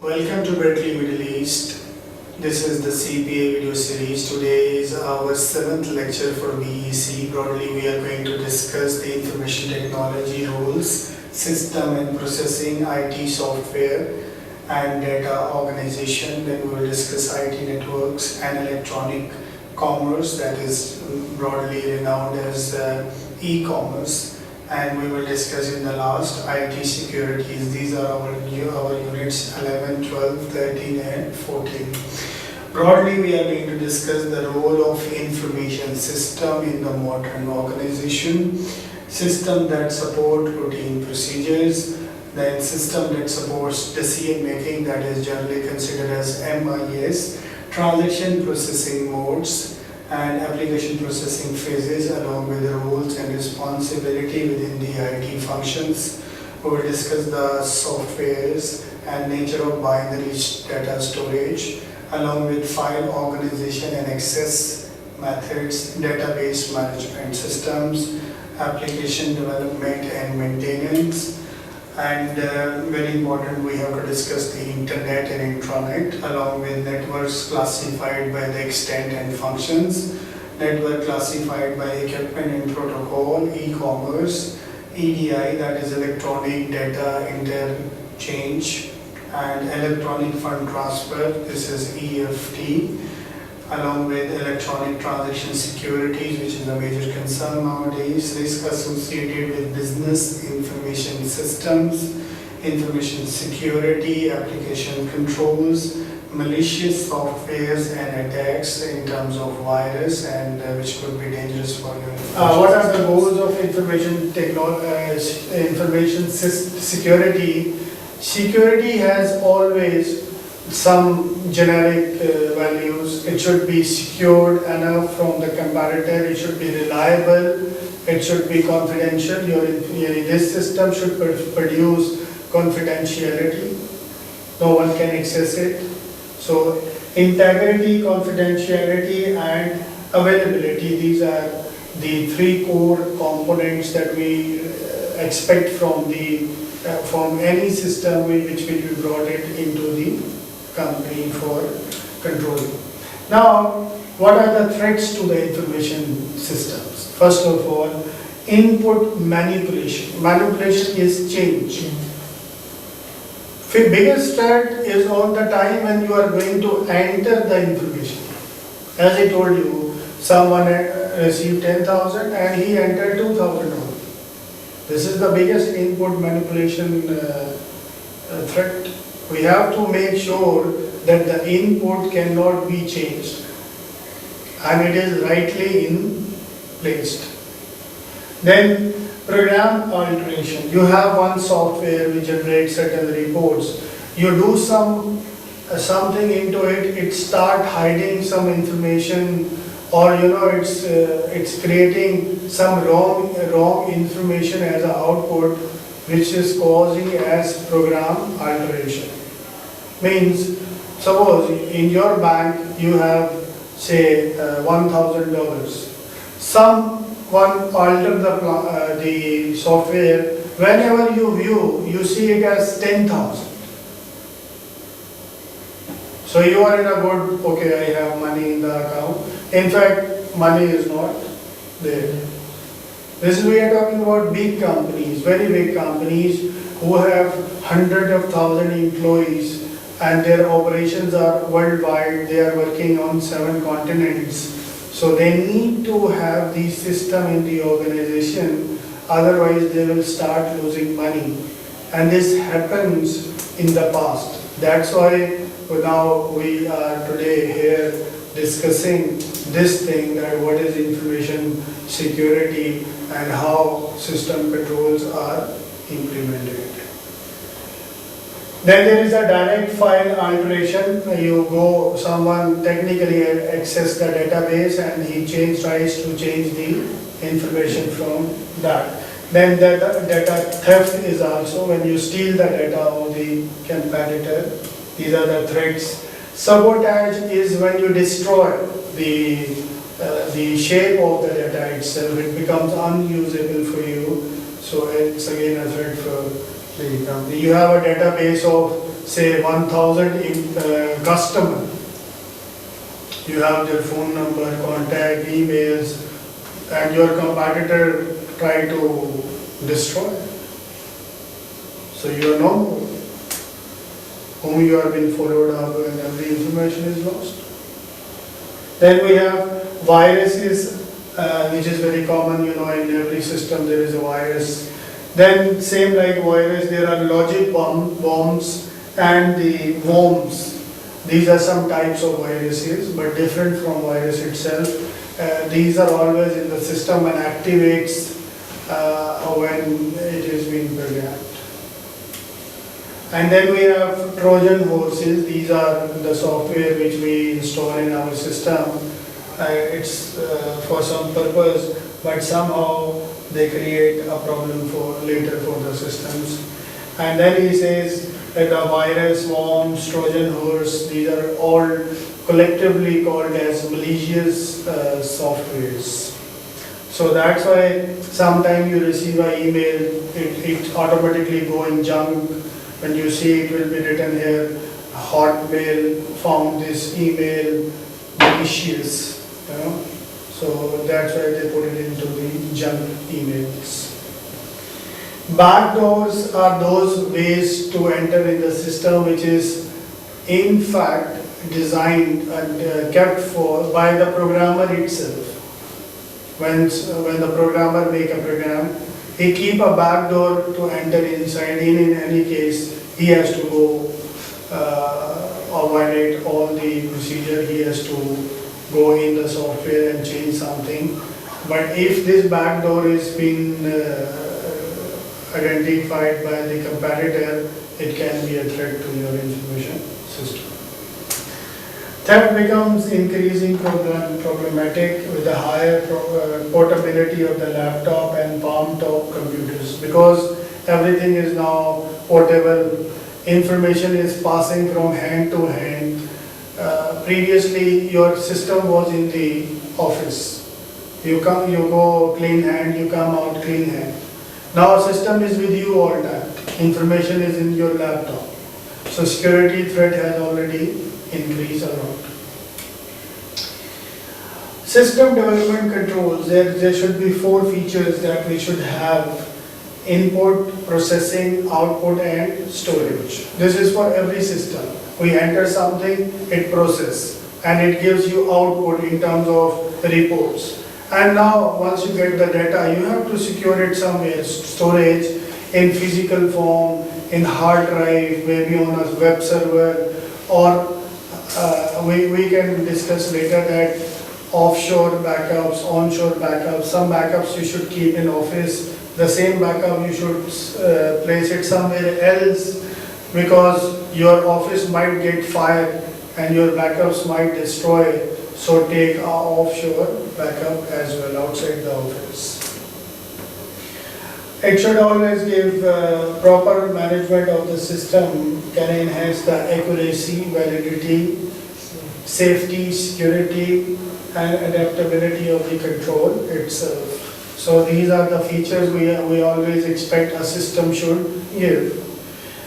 Welcome to Berkeley Middle East. This is the CPA video series. Today is our 7th lecture for BEC. Broadly, we are going to discuss the information technology roles, system and processing, IT software and data organization. Then we will discuss IT networks and electronic commerce, that is broadly renowned as e-commerce. And we will discuss in the last IT securities. These are our units 11, 12, 13 and 14. Broadly, we are going to discuss the role of information system in the modern organization, system that support routine procedures, then system that supports decision making, that is generally considered as MIS, transaction processing modes, and application processing phases, along with the roles and responsibility within the IT functions. We will discuss the softwares and nature of binary data storage, along with file organization and access methods, database management systems, application development and maintenance. And very important, we have to discuss the internet and intranet, along with networks classified by the extent and functions, network classified by equipment and protocol, e-commerce, EDI, that is electronic data interchange, and electronic fund transfer, this is EFT, along with electronic transaction securities, which is a major concern nowadays, risk associated with business information systems, information security, application controls, malicious softwares and attacks in terms of virus, and which could be dangerous for you. What are the goals of information security? Security has always some generic values. It should be secured enough from the comparator, it should be reliable, it should be confidential. This system should produce confidentiality, no one can access it. So integrity, confidentiality and availability, these are the three core components that we expect from any system which will be brought into the company for controlling. Now, what are the threats to the information systems? First of all, input manipulation. Manipulation is change. The biggest threat is all the time when you are going to enter the information. As I told you, someone received 10,000 and he entered 2,000. This is the biggest input manipulation threat. We have to make sure that the input cannot be changed and it is rightly placed. Then program alteration. You have one software which generates certain reports. You do something into it, it start hiding some information, or it's creating some wrong information as an output, which is causing as program alteration. Means, suppose in your bank you have say $1,000. Someone altered the software. Whenever you view, you see it as 10,000. So you are in a good, okay, I have money in the account. In fact, money is not there. This is, we are talking about big companies, very big companies who have hundreds of thousands of employees and their operations are worldwide. They are working on 7 continents. So they need to have the system in the organization, otherwise they will start losing money. And this happens in the past. That's why now we are today here discussing this thing, that what is information security and how system controls are implemented. Then there is a direct file alteration. Someone technically access the database and he tries to change the information from that. Then the data theft is also when you steal the data of the competitor. These are the threats. Sabotage is when you destroy the shape of the data itself. It becomes unusable for you. So it's again a threat for the company. You have a database of say 1000 customer. You have their phone number, contact, emails, and your competitor try to destroy. So you know whom you have been followed up and every information is lost. Then we have viruses, which is very common, in every system there is a virus. Then same like virus, there are logic bombs and the worms. These are some types of viruses, but different from virus itself. These are always in the system and activates when it is being programmed. And then we have Trojan horses. These are the software which we install in our system. It's for some purpose, but somehow they create a problem for later for the systems. And then he says that the virus, worms, Trojan horse, these are all collectively called as malicious softwares. So that's why sometimes you receive an email, it automatically go in junk. When you see it will be written here, Hotmail found this email malicious. So that's why they put it into the junk emails. Backdoors are those ways to enter in the system which is in fact designed and kept for by the programmer itself. When the programmer make a program, he keep a backdoor to enter inside. In any case, he has to go or violate all the procedure. He has to go in the software and change something. But if this backdoor is been identified by the competitor, it can be a threat to your information system. Theft becomes increasing problematic with the higher portability of the laptop and palm-top computers, because everything is now portable. Information is passing from hand to hand. Previously, your system was in the office. You go clean hand, you come out clean hand. Now system is with you all time. Information is in your laptop. So security threat has already increased a lot. System development controls, there should be 4 features that we should have: input, processing, output, and storage. This is for every system. We enter something, it processes, and it gives you output in terms of reports. And now, once you get the data, you have to secure it somewhere, storage in physical form, in hard drive, maybe on a web server, or we can discuss later that offshore backups, onshore backups. Some backups you should keep in office. The same backup you should place it somewhere else, because your office might get fired and your backups might destroy. So take an offshore backup as well outside the office. It should always give proper management of the system, can enhance the accuracy, validity, safety, security, and adaptability of the control itself. So these are the features we always expect a system should give.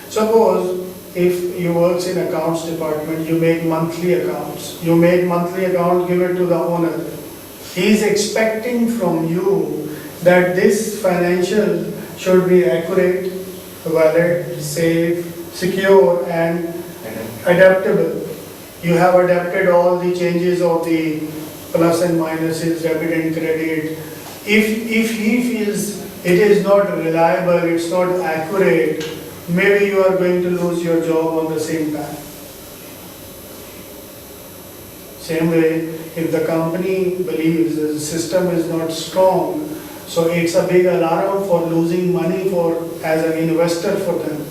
Suppose if you work in accounts department, you make monthly accounts. You make monthly account, give it to the owner. He is expecting from you that this financial should be accurate, valid, safe, secure, and adaptable. You have adapted all the changes of the plus and minuses, debit and credit. If he feels it is not reliable, it's not accurate, maybe you are going to lose your job on the same time. Same way, if the company believes the system is not strong, so it's a big alarm for losing money as an investor for them.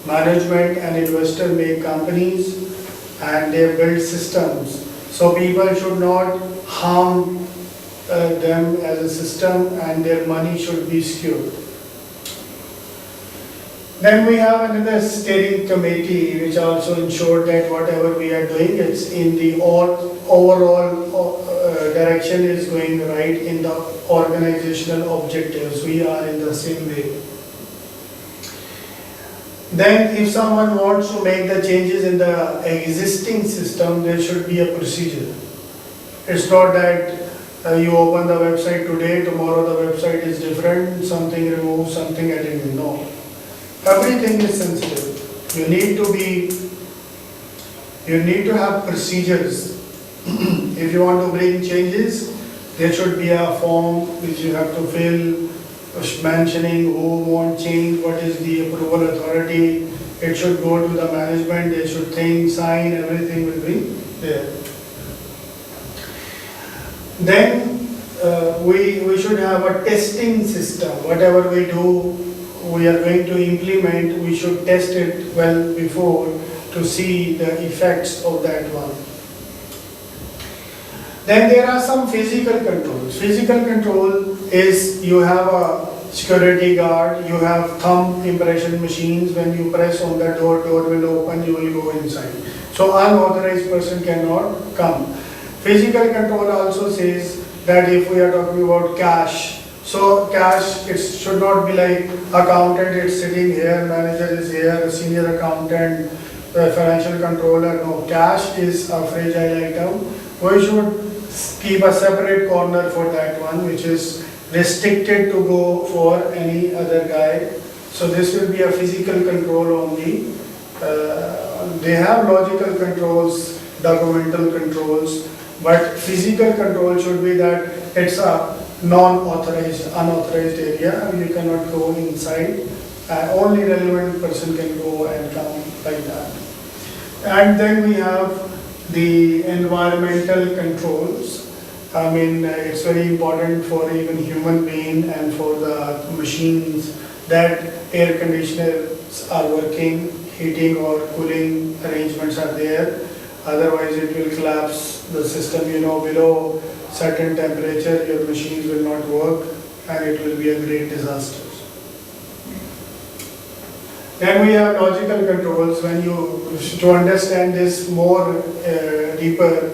Management and investor make companies and they build systems. So people should not harm them as a system, and their money should be secured. Then we have another steering committee which also ensure that whatever we are doing, it's in the overall direction is going right in the organizational objectives. We are in the same way. Then if someone wants to make the changes in the existing system, there should be a procedure. It's not that you open the website today, tomorrow the website is different, something removed, something added. No. Everything is sensitive. You need to have procedures. If you want to bring changes, there should be a form which you have to fill, mentioning who wants change, what is the approval authority. It should go to the management, they should think, sign, everything will be there. Then we should have a testing system. Whatever we do, we are going to implement, we should test it well before to see the effects of that one. Then there are some physical controls. Physical control is you have a security guard, you have thumb impression machines. When you press on the door, door will open, you will go inside. So unauthorized person cannot come. Physical control also says that if we are talking about cash, so cash, it should not be like accountant is sitting here, manager is here, senior accountant, financial controller. No, cash is a fragile item. We should keep a separate corner for that one, which is restricted to go for any other guy. So this will be a physical control only. They have logical controls, documental controls, but physical control should be that it's a non-authorized, unauthorized area. You cannot go inside. Only relevant person can go and come like that. And then we have the environmental controls. I mean, it's very important for even human being and for the machines that air conditioners are working, heating or cooling arrangements are there. Otherwise it will collapse the system, below certain temperature your machines will not work and it will be a great disaster. Then we have logical controls. When to understand this more deeper,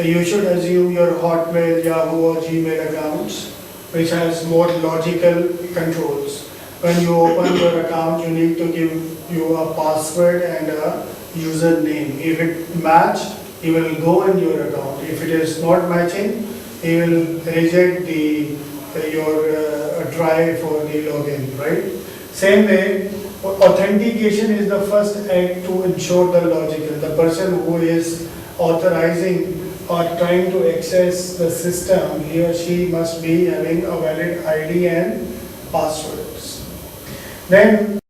you should assume your Hotmail, Yahoo or Gmail accounts, which has more logical controls. When you open your account, you need to give you a password and a username. If it match, he will go in your account. If it is not matching, he will reject your try for the login, right? Same way, authentication is the first act to ensure the logical. The person who is authorizing or trying to access the system, he or she must be having a valid ID and passwords. Then